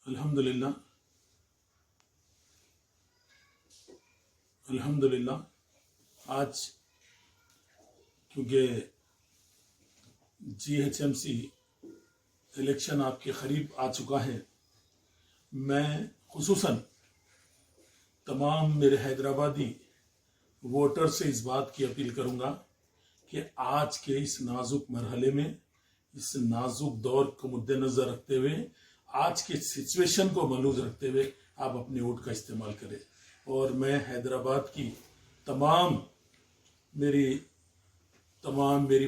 الحمدللہ الحمدللہ آج کیونکہ GHMC الیکشن آپ کے قریب آ چکا ہے، میں خصوصاً تمام میرے حیدرآبادی ووٹر سے اس بات کی اپیل کروں گا کہ آج کے اس نازک مرحلے میں، اس نازک دور کو مد نظر رکھتے ہوئے، آج کے سچویشن کو ملحوظ رکھتے ہوئے آپ اپنے ووٹ کا استعمال کریں۔ اور میں حیدرآباد کی تمام میری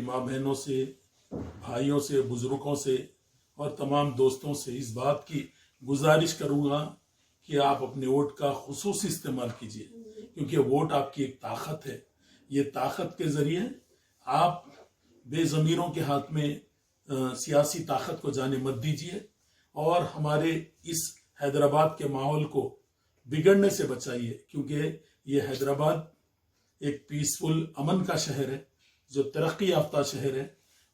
ماں بہنوں سے، بھائیوں سے، بزرگوں سے اور تمام دوستوں سے اس بات کی گزارش کروں گا کہ آپ اپنے ووٹ کا خصوصی استعمال کیجئے، کیونکہ ووٹ آپ کی ایک طاقت ہے۔ یہ طاقت کے ذریعے آپ بے ضمیروں کے ہاتھ میں سیاسی طاقت کو جانے مت دیجئے اور ہمارے اس حیدرآباد کے ماحول کو بگڑنے سے بچائیے، کیونکہ یہ حیدرآباد ایک پیسفل امن کا شہر ہے، جو ترقی یافتہ شہر ہے،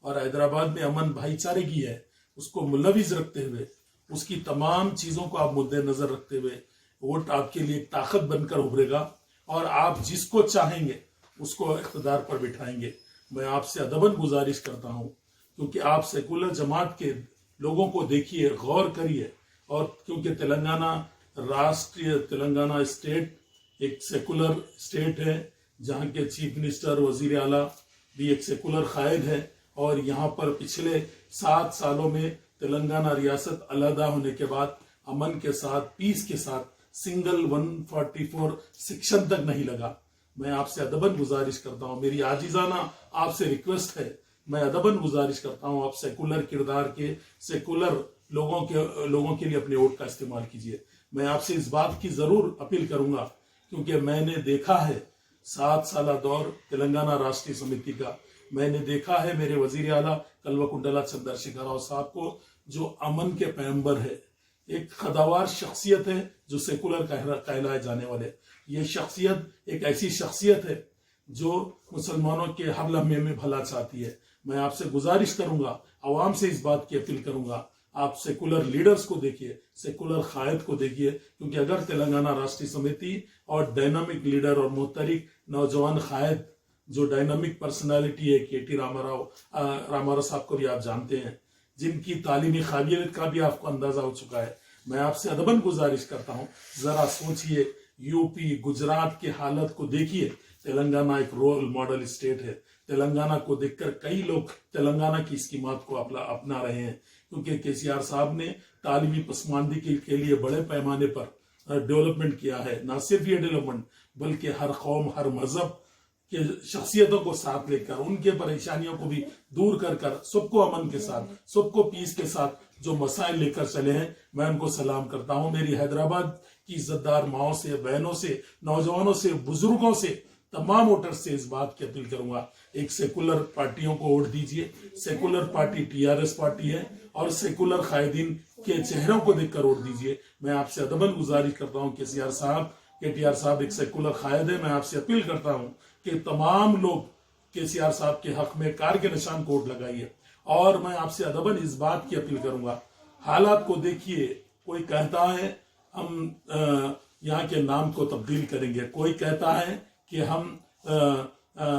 اور حیدرآباد میں امن بھائی چارے کی ہے، اس کو ملوث رکھتے ہوئے، اس کی تمام چیزوں کو آپ مد نظر رکھتے ہوئے ووٹ آپ کے لیے ایک طاقت بن کر ابھرے گا اور آپ جس کو چاہیں گے اس کو اقتدار پر بٹھائیں گے۔ میں آپ سے ادباً گزارش کرتا ہوں، کیونکہ آپ سیکولر جماعت کے لوگوں کو دیکھیے، غور کریے، اور کیونکہ تلنگانہ اسٹیٹ ایک سیکولر اسٹیٹ ہے، جہاں کے چیف منسٹر، وزیر اعلیٰ بھی ایک سیکولر قائد ہے، اور یہاں پر پچھلے 7 سالوں میں تلنگانہ ریاست علیحدہ ہونے کے بعد امن کے ساتھ، پیس کے ساتھ سنگل 144 سیکشن تک نہیں لگا۔ میں آپ سے ادباً گزارش کرتا ہوں، میری عاجزانہ آپ سے ریکویسٹ ہے، میں ادباً گزارش کرتا ہوں، آپ سیکولر کردار کے، سیکولر لوگوں کے لیے اپنے ووٹ کا استعمال کیجئے۔ میں آپ سے اس بات کی ضرور اپیل کروں گا، کیونکہ میں نے دیکھا ہے 7 سالہ دور تلنگانہ راشٹری سمیتی کا، میں نے دیکھا ہے میرے وزیر اعلیٰ کلوکنڈلا چندر شیکھر راؤ صاحب کو، جو امن کے پیغمبر ہے، ایک خداوار شخصیت ہے، جو سیکولر کہلائے جانے والے۔ یہ شخصیت ایک ایسی شخصیت ہے جو مسلمانوں کے ہر لمحے میں بھلا چاہتی ہے۔ میں آپ سے گزارش کروں گا، عوام سے اس بات کی اپیل کروں گا، آپ سیکولر لیڈرز کو دیکھیے، سیکولر قائد کو دیکھیے، کیونکہ اگر تلنگانہ راشٹری سمیتی اور ڈائنامک لیڈر اور محترک نوجوان قائد، جو ڈائنامک پرسنالٹی ہے، KT راما راؤ صاحب کو بھی آپ جانتے ہیں، جن کی تعلیمی قابلیت کا بھی آپ کو اندازہ ہو چکا ہے، میں آپ سے ادباً گزارش کرتا ہوں، ذرا سوچئے، UP، گجرات کی حالت کو دیکھیے۔ تلنگانہ ایک رول ماڈل اسٹیٹ ہے، تلنگانہ کو دیکھ کر کئی لوگ تلنگانہ کی اسکیمات کو اپنا رہے ہیں، کیونکہ KCR صاحب نے تعلیمی پسماندگی کے لیے بڑے پیمانے پر ڈیولپمنٹ کیا ہے۔ نہ صرف یہ ڈیولپمنٹ، بلکہ ہر قوم، ہر مذہب کے شخصیتوں کو ساتھ لے کر، ان کے پریشانیوں کو بھی دور کر سب کو امن کے ساتھ، سب کو پیس کے ساتھ جو مسائل لے کر چلے ہیں، میں ان کو سلام کرتا ہوں۔ میری حیدرآباد کی عزت دار ماؤں سے، بہنوں سے، نوجوانوں سے، بزرگوں سے، تمام ووٹرز سے اس بات کی اپیل کروں گا، ایک سیکولر پارٹیوں کو ووٹ دیجئے۔ سیکولر پارٹی TRS پارٹی ہے، اور سیکولر قائدین کے چہروں کو دیکھ کر ووٹ دیجئے۔ میں آپ سے ادباً گزارش کرتا ہوں، KTR صاحب ایک سیکولر قائد ہے، میں آپ سے اپیل کرتا ہوں کہ تمام لوگ KCR صاحب کے حق میں کار کے نشان کو ووٹ لگائیے۔ اور میں آپ سے ادباً اس بات کی اپیل کروں گا، حالات کو دیکھیے، کوئی کہتا ہے ہم یہاں کے نام کو تبدیل کریں گے، کوئی کہتا ہے کہ ہم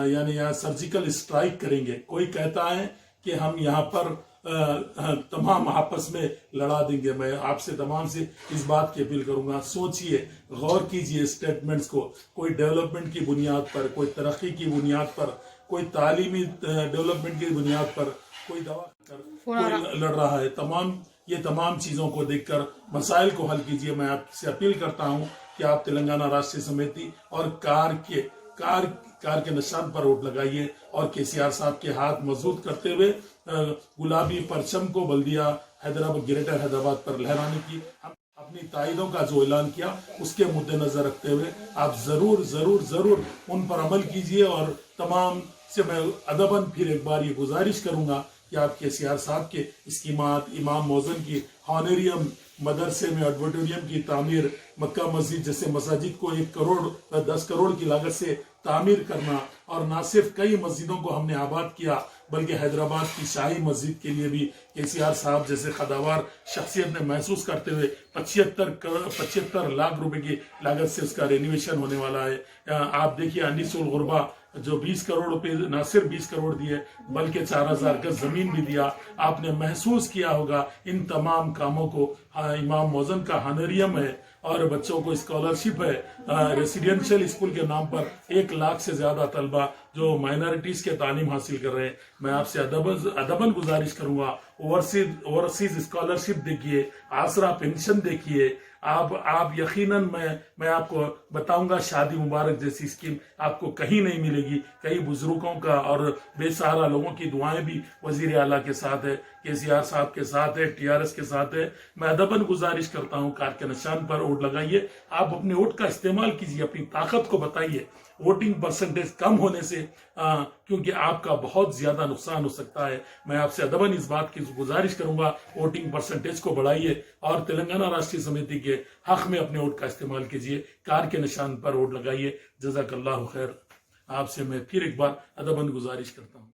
یعنی یہاں سرجیکل اسٹرائک کریں گے، کوئی کہتا ہے کہ ہم یہاں پر تمام آپس میں لڑا دیں گے۔ میں آپ سے تمام سے اس بات کی اپیل کروں گا، سوچئے، غور کیجئے اسٹیٹمنٹس کو، کوئی ڈیولپمنٹ کی بنیاد پر، کوئی ترقی کی بنیاد پر، کوئی تعلیمی ڈیولپمنٹ کی بنیاد پر کوئی دعویٰ کر کوئی لڑ رہا ہے، یہ تمام چیزوں کو دیکھ کر مسائل کو حل کیجئے۔ میں آپ سے اپیل کرتا ہوں کہ آپ تلنگانہ راشٹری سمیتی اور کار کے نشان پر ووٹ لگائیے، اور KCR صاحب کے ہاتھ مضبوط کرتے ہوئے گلابی پرچم کو بلدیہ حیدرآباد، گریٹر حیدرآباد پر لہرانے کی اپنی تائیدوں کا جو اعلان کیا، اس کے مد نظر رکھتے ہوئے آپ ضرور ان پر عمل کیجئے۔ اور تمام سے میں ادباً پھر ایک بار یہ گزارش کروں گا کہ آپ KCR صاحب کے اسکیمات، امام موزن کی ہانیریم، مدرسے میں آڈیٹوریم کی تعمیر، مکہ مسجد جیسے مساجد کو 1 کروڑ 10 کروڑ کی لاگت سے تعمیر کرنا، اور نہ صرف کئی مسجدوں کو ہم نے آباد کیا، بلکہ حیدرآباد کی شاہی مسجد کے لیے بھی KCR صاحب جیسے قداوار شخصیت نے محسوس کرتے ہوئے 75 لاکھ روپے کی لاگت سے اس کا رینویشن ہونے والا ہے۔ آپ دیکھیے انیس الغربا جو 20 کروڑ روپے نہ صرف 20 کروڑ دیے بلکہ 4000 گز زمین بھی دیا۔ آپ نے محسوس کیا ہوگا ان تمام کاموں کو امام موزن کا ہنریم ہے، اور بچوں کو اسکالرشپ ہے۔ ریسیڈینشل اسکول کے نام پر 1 لاکھ سے زیادہ طلبہ جو مائنارٹیز کے تعلیم حاصل کر رہے ہیں۔ میں آپ سے ادباً گزارش کروں گا، اوورسیز اسکالرشپ دیکھیے، آسرا پینشن دیکھیے۔ آپ یقیناً میں آپ کو بتاؤں گا، شادی مبارک جیسی اسکیم آپ کو کہیں نہیں ملے گی۔ کئی بزرگوں کا اور بے سہارا لوگوں کی دعائیں بھی وزیر اعلیٰ کے ساتھ ہے، KCR صاحب کے ساتھ ہے، TRS کے ساتھ ہے۔ میں ادباً گزارش کرتا ہوں، کار کے نشان پر ووٹ لگائیے۔ آپ اپنے ووٹ کا استعمال کیجیے، اپنی طاقت کو بتائیے۔ ووٹنگ پرسنٹیج کم ہونے سے کیونکہ آپ کا بہت زیادہ نقصان ہو سکتا ہے۔ میں آپ سے ادباً اس بات کی گزارش کروں گا، ووٹنگ پرسنٹیج کو بڑھائیے اور تلنگانہ راشٹریہ سمیتی کے حق میں اپنے ووٹ کا استعمال کیجیے، کار کے نشان پر ووٹ لگائیے۔ جزاک اللہ خیر۔ آپ سے میں پھر ایک بار ادباً گزارش کرتا ہوں۔